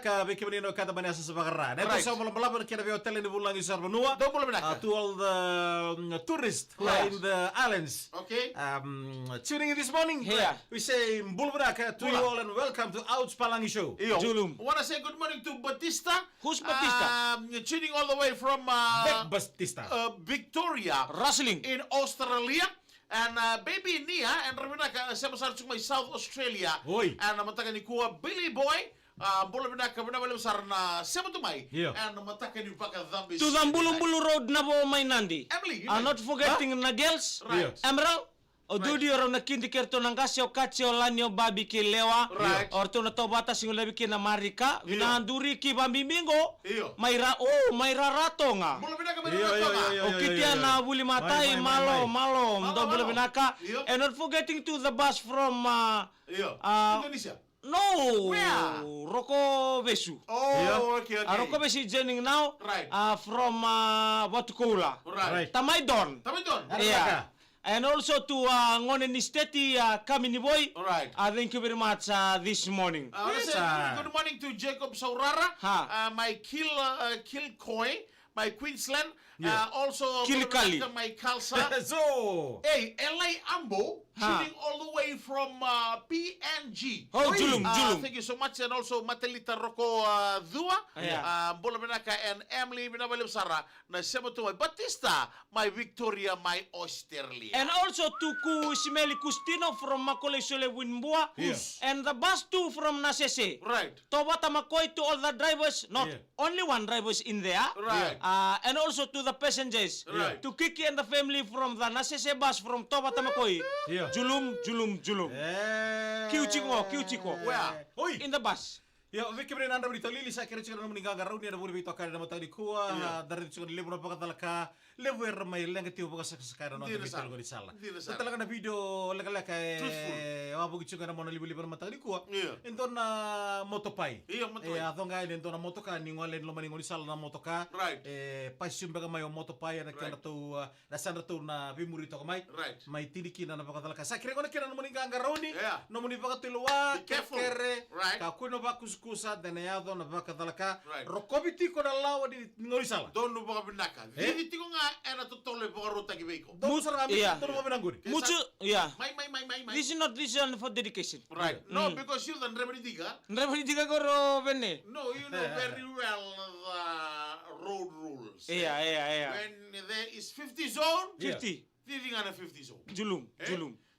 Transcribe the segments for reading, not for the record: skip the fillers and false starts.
ka beke menino kata banasa sabagara. Neto Right. sa malam kena be hotel ni bulan isar benua. Don't believe that. To all the tourists who are in the islands. Okay. Tuning in this morning. Here. We say Mbulbraka to you all and welcome to Outs Palangi Show. Iyo. Julum. Wanna say good morning to Batista. Who's Batista? Tuning all the way from Beck Bastista. Victoria Rustling. in Australia. And baby Nia and Raminaka sama-sama cuma South Australia. Oi. And matakan ni kuah Billy Boy. Boleh binaka benar-benar besar na sama tu mai. Iya. And matakan ni pakai zambi. To the Mbulu Road na po may nandi. Emily, you I'm know. not forgetting na girls. Right. Emerald. O dudi orang na kindi kerto ng kasyo katsyo lanyo babi kilewa. Right. Or to na to bata singo labi kina marika. Iyo. Vinanduri ki bambimingo. Iyo. May rato nga. Boleh binaka Iya, benar-benar iya, tama. iya. O kitiya na buli matay malo. Malo, Double malo. binaka. Iyo. And not forgetting to the bus from Iyo. Indonesia. no Where? Roko Vesu. Oh, okay. Roko Vesu joining now. Right. From Watukola. Right. Tamaydon. Tapi don. Yeah. And also to Ngonen Isteti Kamini Boy. Alright. Thank you very much this morning. Yes, Good morning to Jacob Saurara, Ha. my Kilcoy, my Queensland, Yeah. also Kilkali. my Kalsa. So. Hey, LA Ambo, Ha. tuning all the way from PNG. Oh, Julum. Thank you so much, and also Matelita Roko Dua, Yeah. Bola Benaka, and Emily Binabalim Sara, na Sematua Batista, my Victoria, my Australia. And also to Simeli Custino from Makole Sole Winbua. Yes. And the bus too from Nasese. Right. Tobata Makoy to all the drivers, not Yeah. only one drivers in there. Right. And also to the passengers. Right. To Kiki and the family from the Nasese bus from Tobata Makoy. Yeah. Julum. Kiuchiko. Where? Oi. In the bus. Ya, veke bere nanda berita lili sa kere chikana mninga garuni ada buri bito kare na matali kuwa dari chikana lebu na pakatala ka lebu mai lenga tiu paka sakara no Hindi bito na ko di sala. Hindi na sala. Talaga na video leka Truthful. wabu chikana mo na libu na matali kuwa. Yeah. Ento na motopai. Iya, motopai. Atonga ento na motoka ni ngale lo mani ngoni sala na motoka. Right. Pasum baga mai motopai na kana tu na sandra tu na bimuri to mai. Right. Mai tidiki na pakatala ka. Sa kere ko na kira no mninga garuni. Yeah. No muni pakatiluwa Be careful. kere. Right. Ka kuno bakuskusa denayado na bakadalaka Right. rokobiti ko na lawa di ngorisala Don no baka binaka. Vidi tingo nga era totole baka rota kibeko. do sara kami Yeah. to mo binanguri Mucho, yeah. Mai. This is not reason for dedication. Right. No, because you the Rebediga. Never did go bene. No, you know very well the road rules. Yeah. When there is 50 zone, Yeah. 50. Vivi nga na 50 zone. Julum.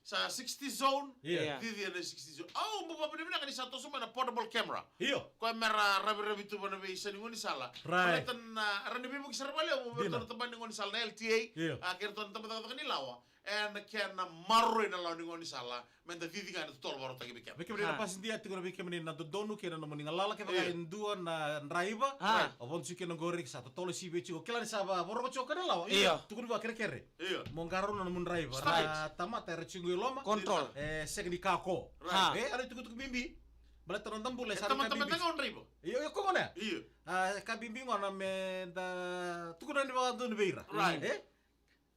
Sa 60 zone, Yeah. Vivi na 60 zone. Oh, mababili na kanisa to suma na portable camera. hiyo Kwa mera rabi tu bana be isa ngoni sala. Right. Tan rani bimu kisar bale mo Dina. beto taban ngoni sala na LTA. Yeah. Akhir ton taban taban kanilawa. And can marro na law ngoni sala. Men da Vivi nga na totol baro tagi bikem. beke bere na pasin dia tingoro beke meni na dodonu ke na mo ninga lala ke baka Yeah. indua na raiva Ah. obon sike no gori sa to tolo si bechi ko kila ni saba boroko choka na lawa Iya. tukun ba kere kere Iya. mongaro na mun raiva Stop na tamata rechingu loma Control. segni kako Right. ada tukuk bimbi bala tanon tambule sa Teman-teman tengah on ribo. iyo ko ngone Iya. kabimbi ngona me da tukuna ni ba do beira Right.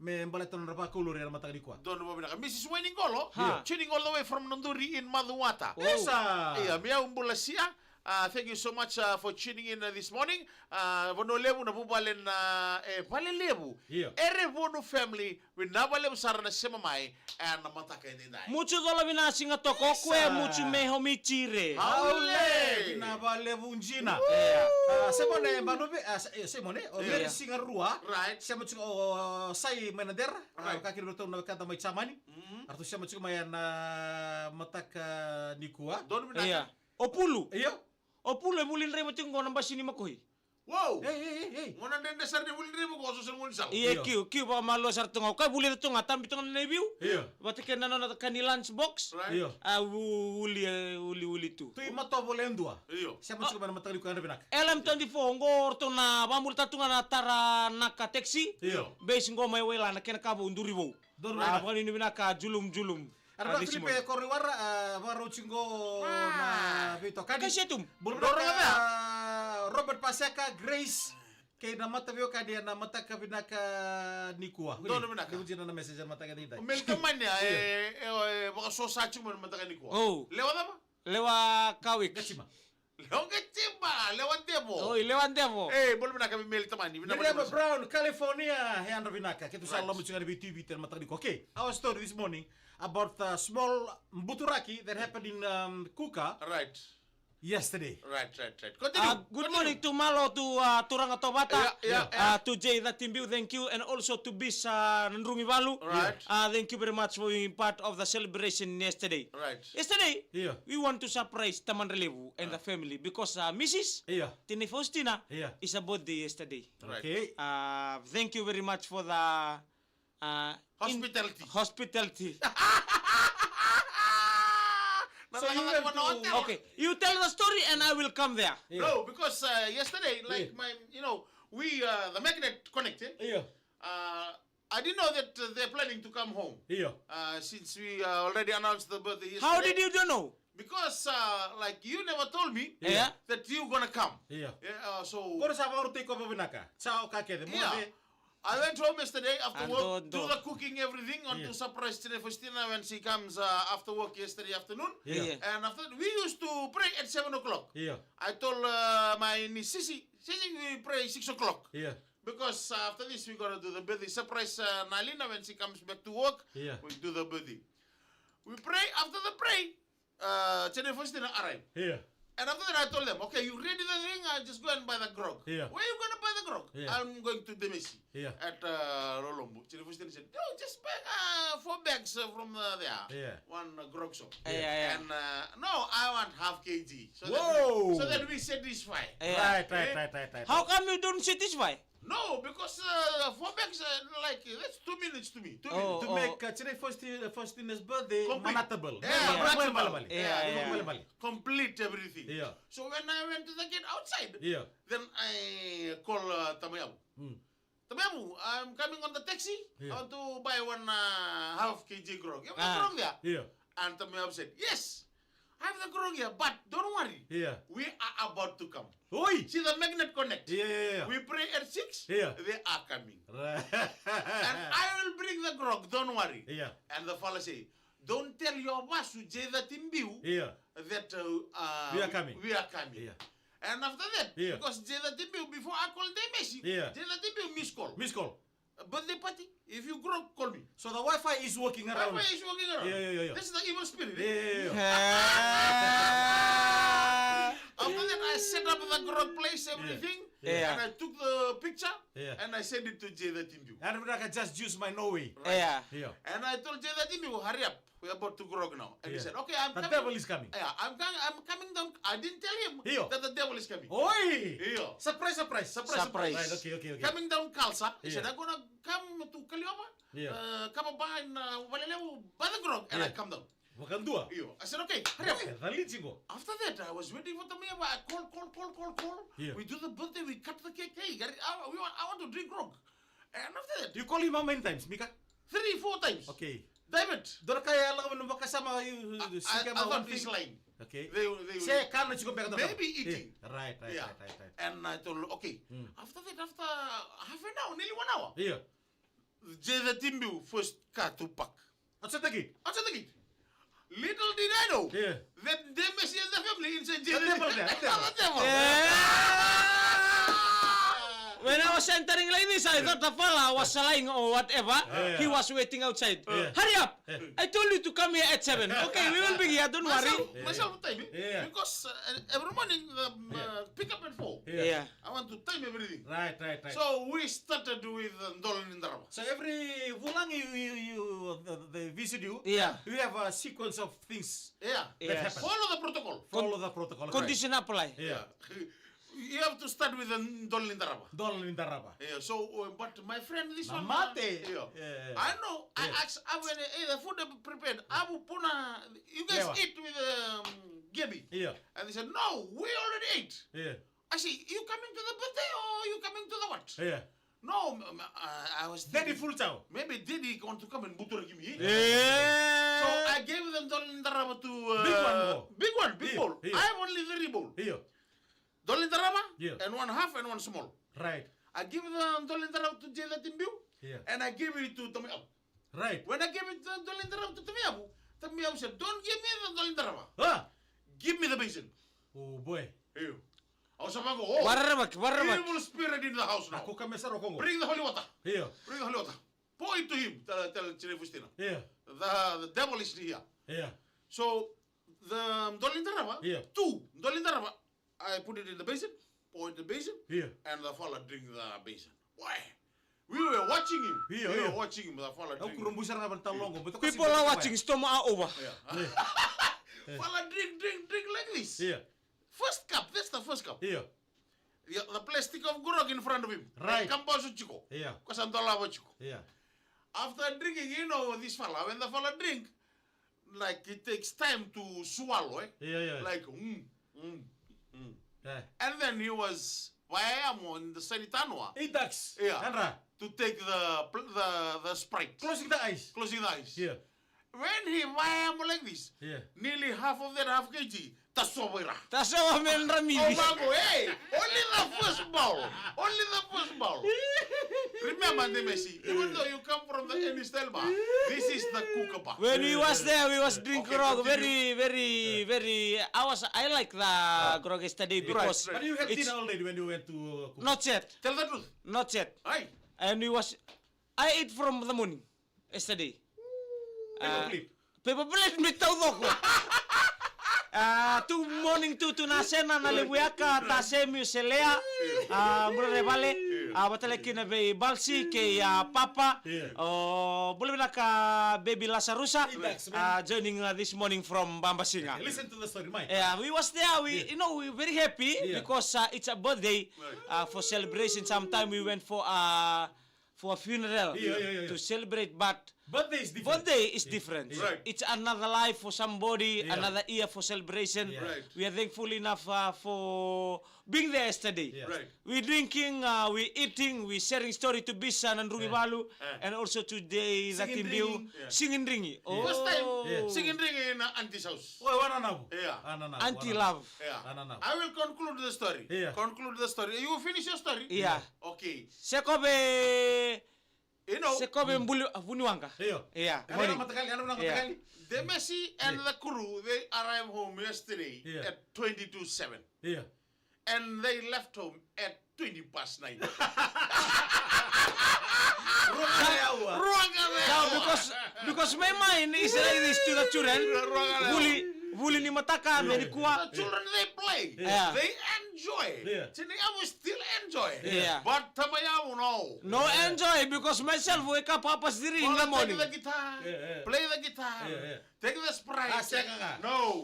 me mbaleton rapa kulur ya mata di kwa Don mo binaka. Mrs. Winning Golo, Ha. tuning all the way from Nanduri in Maduwata. esa Iya, Mia Umbulasia. Thank you so much for tuning in this morning. Vono lebu na bubalen na palelebu. Iya. Ere vono family we nabalebu sara na sema mai and mataka indai. Mucho dola bina singa toko kwe mucho meho michire. Haule. na bale vunjina semone banobe semone o Yeah. veri singarua Right. siamo o sai menader Right. kakir betul na kata mai chamani artu siamo cuma na mataka nikua Don binaka. Iya. Opulu. iyo Opulu bulin rebo tingo namba sini makoy. Wow. hey Mona den dasar de bulin ribu ko so sen ngon sal. Iya kiu ba malo sar tungo ka bulin tunga tambi tunga na review. Iya. Bati ken na kani lunch box. Right. iyo Uli tu. tu mato volendua Iyo. siamo cuma na mataka nikua na binak LM24 ngor to na bamul tatunga na tara naka taxi. iyo Base ngo may wela na kena kabo unduribo. Duru Ah, wela. bani ni binaka julum. Arba Filipe Corriwara baro chingo na Vito Kadi. Kasetum. Robert Paseka Grace kay na mata vio kadi na mata ka binaka nikua. Dono binaka. Dibu jina na message mata ka dita. Melkaman ya baka so sa chumo mataka ni ko. Oh. Lewa dama. Lewa kawik. Gachima. Lewa gachimba. lewat dia po. Oh, lewante po. Boleh na kami mail tamani. Nirema Brown, California, Hean Ravinaka. Kita Right. salam juga di TV dan matagiko. Okay, our story this morning about a small Mbuturaki that happened in Kuka Right. yesterday. Right. Continue. Good morning to Malo, to Turang Atobata, Yeah. to Jay Timbu, thank you, and also to Bis Nandrungi Valu. Right. Thank you very much for being part of the celebration yesterday. Right. Yesterday, Yeah. we want to surprise Taman Relevu and the family because Mrs. Yeah. Tini Faustina Yeah. is a birthday yesterday. Right. Okay. Thank you very much for the Hospitality. hospitality. So you have to- Okay, you tell the story and I will come there. Yeah. No, because yesterday, like we the magnet connected. Yeah. I didn't know that they're planning to come home. Yeah. Since we already announced the birthday yesterday. How did you know? Because like you never told me Yeah. that you gonna come. Yeah. So Kau sa baru tiko pa binaka. Ciao kakek. yeah. I went home yesterday after work, Antondo. do the cooking, everything, on to surprise Tine Faustina when she comes after work yesterday afternoon. Yeah. And after we used to pray at 7 o'clock. Yeah. I told my niece Sisi we pray 6 o'clock. Yeah. Because after this we're gonna do the birthday surprise Nalina when she comes back to work. Yeah. We do the birthday. We pray. After the pray, Tine Faustina arrived. Yeah. And after that, I told them, okay, you ready the thing? I just go and buy the grog. Yeah. Where you going to buy the grog? Yeah. I'm going to Demesi Yeah. at Rolombo. Chile Fustin said, no, just buy 4 bags from there. Yeah. One grog shop. Yeah. And no, I want half kg. So Whoa. so that we satisfy. Yeah. Right. How come you don't satisfy? No, because 4 bags, like, that's 2 minutes to me. 2 Oh. minutes. To make today Faustina's birthday Complete. manatable. Yeah, Balik-balik. Yeah. Balik-balik. Complete everything. Yeah. So when I went to the gate outside, Yeah. then I call Tamayabu. Hmm. Tamayabu, I'm coming on the taxi. Yeah. I want to buy one half kg grog. You have Ah. grog there? Yeah. And Tamayabu said, yes, I have the grog here, but don't worry. Yeah. We are about to come. Oi. See the magnet connect. Yeah. We pray at 6. Yeah. They are coming. Right. And I will bring the grog, don't worry. Yeah. And the fella say, don't tell your boss who Jay that in Biu Yeah. that We are coming. We are coming. Yeah. And after that, Yeah. because Jay that in Biu, before I call them Messi, Yeah. Jay that in Biu miss call. Miss call. Birthday party, if you grow, call me. So the Wi-Fi is working around. Wi-Fi is working around. Yeah. This is the evil spirit. Yeah. After that, I set up the grog place, everything. Yeah. And I took the picture Yeah. and I sent it to Jay that in Biu. And I can just use my no way. Yeah. Yeah. And I told Jay that in Biu, hurry up. We're about to grog now. And he Yeah. said, okay, I'm The coming. devil is coming. Yeah, I'm coming down. I didn't tell him Iyo. that the devil is coming. Oi. Iyo. Surprise. Surprise. Right. Okay. Coming down Kalsa, he said, Yeah. I'm gonna come to Kalioba, Yeah. come by in Walelewu, by the grog, and I Yeah. come down. Wakan dua. Iyo. I said, okay, hurry up. Dali chingo. After that, I was waiting for the mayor. I call. Yeah. We do the birthday, we cut the cake. Hey, I want to drink grog. And after that, You call him how many times, Mika? 3-4 times. Okay. David, Doon kaya lang kami kasama yung I sika thought mo. he's lying. Okay. They Saya kan juga pegang Maybe eating. Right. Yeah. And I told, okay. Hmm. After half an hour, nearly 1 hour, Iya. Jay the Timbu first car to pack. At sa tagi? Outside the gate. Little did I know Yeah. that they Messi and the family inside Jay The devil there, the devil. The devil. When I was entering like this, I thought the fella was lying or whatever. Yeah. He was waiting outside. Yeah. Hurry up! I told you to come here at 7. Okay, we will be here. Don't worry. Myself time, Yeah. because every morning pick up at 4. Yeah. I want to time everything. Right. So we started with Dolan in Daraba. So every bulan they visit you. Yeah. You have a sequence of things. Yeah. Yes. happen. Follow the protocol. Follow the protocol. Condition apply. Yeah. You have to start with Dolan in Daraba. Dolan in Daraba. Yeah, so, but my friend, this one. Mamate. Yeah. Yeah. I know. I Yeah. asked Abu, the food they prepared. Abu Puna, you guys Yeah. eat with Gaby. Yeah. And they said, no, we already ate. Yeah. I said, you coming to the birthday or you coming to the what? Yeah. No, I was Daddy thinking, full chow. maybe Daddy want to come and butter give me. So Yeah. I gave them Dolan Daraba to... Big one, bro. Big one, big Yeah, bowl. yeah. I have only 3 bowl. Iya. Dolan Daraba, Yeah. and 1/2 and 1 small. Right. I give the Dolan Daraba to Jay Timbu, Yeah. and I gave it to Tomiabu. Right. When I gave it to Dolan Daraba to Tomiabu said, don't give me the Dolan Daraba. Ah. Give me the basin. Oh boy. Ew. Ausamango, evil spirit in the house now. Aku kami saro kongo. Bring the holy water. Iya. Bring the holy water. Pour it to him. Tell Chile Fustina. Iya. The devil is here. Iya. So the Dolindaraba, Yeah. Dolindaraba, I put it in the basin, pour it in the basin, Iya. and the fella drink the basin. Why? We were watching him. Yeah, we yeah. were watching him. The fella Aku drink. kurumbusan na bantalongo. Betul People are watching storm over. Yeah. Fella drink like this. Iya. First cup. That's the first cup. Iya. Yeah, the plastic of gurok in front of him. Right. Kampa chico. Iya. Kasantola chico. Iya. After drinking, you know this fella. When the fella drink, like it takes time to swallow. Iya. Like Yeah. And then he was Wayamo in the Sanitanwa Idax. Yeah. Andra. to take the Sprite. Closing the eyes. Closing the eyes. Yeah. When he Wayamo like this, Yeah. nearly half of that half kg, tasobera. Tasawa men Oh ramili. Mango, hey! Only the first bowl. Only the first bowl. Remember, Nemesi, even though you come from the Enistelba, this is the kookaburra. When we was there, we was drink Okay, grog continue. very. I like the grog yesterday because right. But you had it's dinner already when you went to not yet, Tell the truth. not yet. Aye. And I ate from the morning yesterday. Paperclip. Paper plate mi tau doko. Tu morning tu nasena na lebuaka ta semi selea. Mure vale. Batale kina be balsi ke papa. Yeah. Boleh bila ka baby Lasarusa. Relax, Joining this morning from Bambasinga. Listen to the story, Mike. Yeah, we was there. We we're very happy Yeah. because it's a birthday for celebration. Sometime we went for a funeral Yeah. to celebrate, but Birthday is different. birthday is different. Right. It's another life for somebody, Yeah. another year for celebration. Yeah. Right. We are thankful enough for being there yesterday. Yeah. Right. We drinking, we eating, we sharing story to Bisan and Rugibalu, and also today the Singing, Timbiu drinking. Yeah. singing ringi. First time Yeah. singing ring in Auntie's house. Oh, wananabu. Yeah. Ananabu. Anti-love. Yeah. Anana. I will conclude the story. Yeah. Conclude the story. You finish your story? Yeah. Okay. Sekobe You know, Vuniwanga. Iyo. Yeah. Ano Morning. na matakali? Ano na Yeah. matakali? the Messi and the crew, they arrived home yesterday Yeah. at 22:07. Iya. And they left home at 20:09. Now, because my mind is like this to the children. Vuli ni mataka merikua. The children, they play. Yeah. They enjoy. Yeah. Chiniamu still enjoy. Yeah. But Tamayamu, no. No enjoy because myself wake up half 3 in the morning. Take the guitar. Yeah. Play the guitar. Yeah. Take the Sprite. Seka nga. No.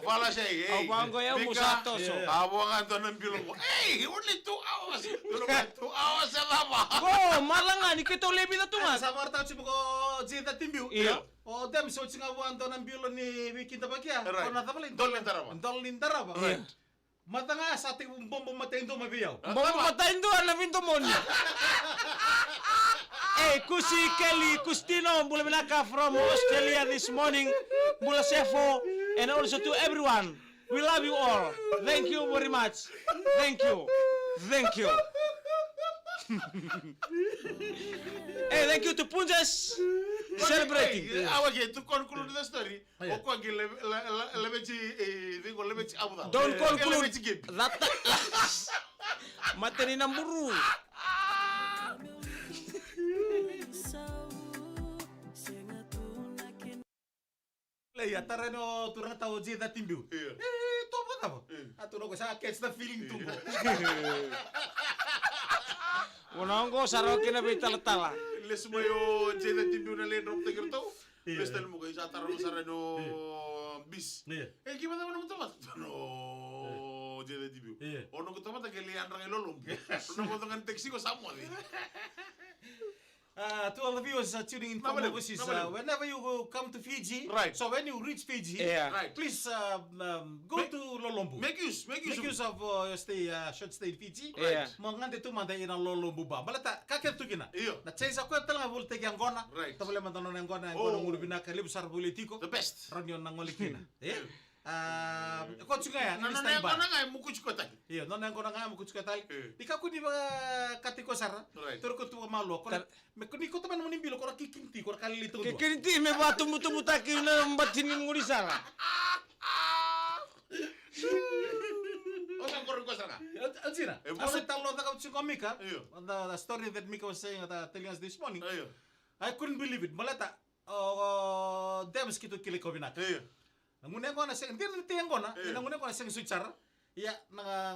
Fala say, hey. Abango ya Mika, musato so. Abangan to ng bilong mo. Hey, only 2 hours. Tulog ka, 2 hours sa lama. Go, malangan ikito lebi na Ah, tungas. sa mga tao si mga Zeta Timbiu. Iya. O dem so singa wanto ng bilo ni Wiki Tabakia. Right. O natabalin. Dolindaraba. Dolindaraba. Right. Mata nga sa ating bombo matendo mabiyaw. Bago patayin doon na pinto mo niya. Kusi Kelly Custino mula Manaka from Australia this morning. Mula Sefo and also to everyone. We love you all. Thank you very much. Thank you. Thank you. Thank you to Punjas celebrating. Awage, to conclude the story, Yeah. okwagi lebechi abuda. Don't conclude Lebechi gib. that. Materi ng buru. Ya tarano turang tao Zeta Timbiu. Yeah. To ba tamo? Ato no ko sa catch the feeling to. Unang ko sarokin na bitala-tala. Les mo yo jeda timbu na len rop tegir to. Yeah. Les tel mo kay sa tarano sarano bis. Yeah. Gimana naman mo tamat? No, jeda timbu. Yeah. Ono ko tamat kay lian rang ilolong. Ono ko tangan taxi ko samo di. To all the viewers tuning in from Nabalik, overseas, nabalik. whenever you come to Fiji, Right. so when you reach Fiji, Yeah. Right. please go to Lolombu. Make use of your stay, short stay in Fiji. Yeah. Mangante tu manda ina Lolombu ba. Balata kakek tu kina. Iyo. Na chensa ko tala volte yang gona. Right. Tabule mantono yang gona Oh. ngulu binaka libu sar politiko. the best. Ranyon nang ngolikina. Eh? Ko tsuga ya, No, ni no, stand no, by. no, no, mukuch ko tay. Iya, non yang kona nga mukuch katali. Eh. Ika ku di ba katiko sara. Right. Tur ko tu malo ko. Me ko ni ko taman mo nimbilo ko kikinti ko kalili tu. Kikinti me ba tumutaki na mbatin ng ngurisara. Cosa ancora questa raga? Alcina, Eh, as I tell Mika, Iya. the story that Mika was saying, telling us this morning, Ayo. I couldn't believe it. Malata, Dems kito kili ko binak. Ayo. Nangunen ko na sing, hindi nitiyan ko na, Iya. nangunen ko na sing suicar, ya,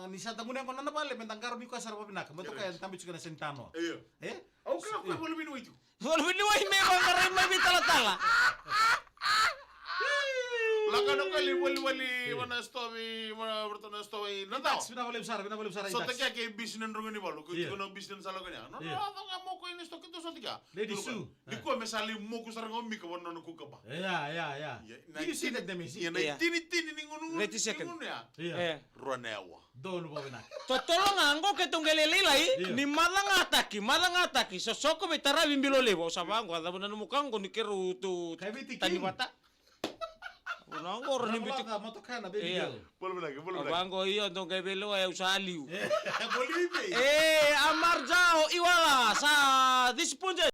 nisata ngunen ko na nabali, mentang karo ni ko asar pa binak, mato kaya tambi juga na sentano. Ayo. Eh? Au kena ko boleh minum itu. Wala binuhay may mga rimay bitala-tala. Laka no kali wali mana story mana bertanya story. Nanda. Itax, binabali usara So itax. teka ke bisnen rungan ni balu. Iya. Ko no bisnen salo kanya. No Iya. no mo ko ini stok itu so teka. Lady Sue. Di ko mesali mo ko sarang mi ko wono no ku ka ba. Ya. Did you see that, Demisi? Ya na Iya. tini ni ngunu. 30 second. Ya. Iya. Ronewa. Doon pa binak. Totolo nga ngo ketong gelelilay Iya. ni madang ataki sosoko betara bimbilo lebo sabango ada bunan mukang ko ni keru tu Kay biti tani king. wata. Unang ko rin bitik. Ka motokana baby Iya. girl. Boleh lagi, boleh lagi. Abango iyo tong kebelo ay usaliw. Boleh be. Amarjao iwala sa dispunja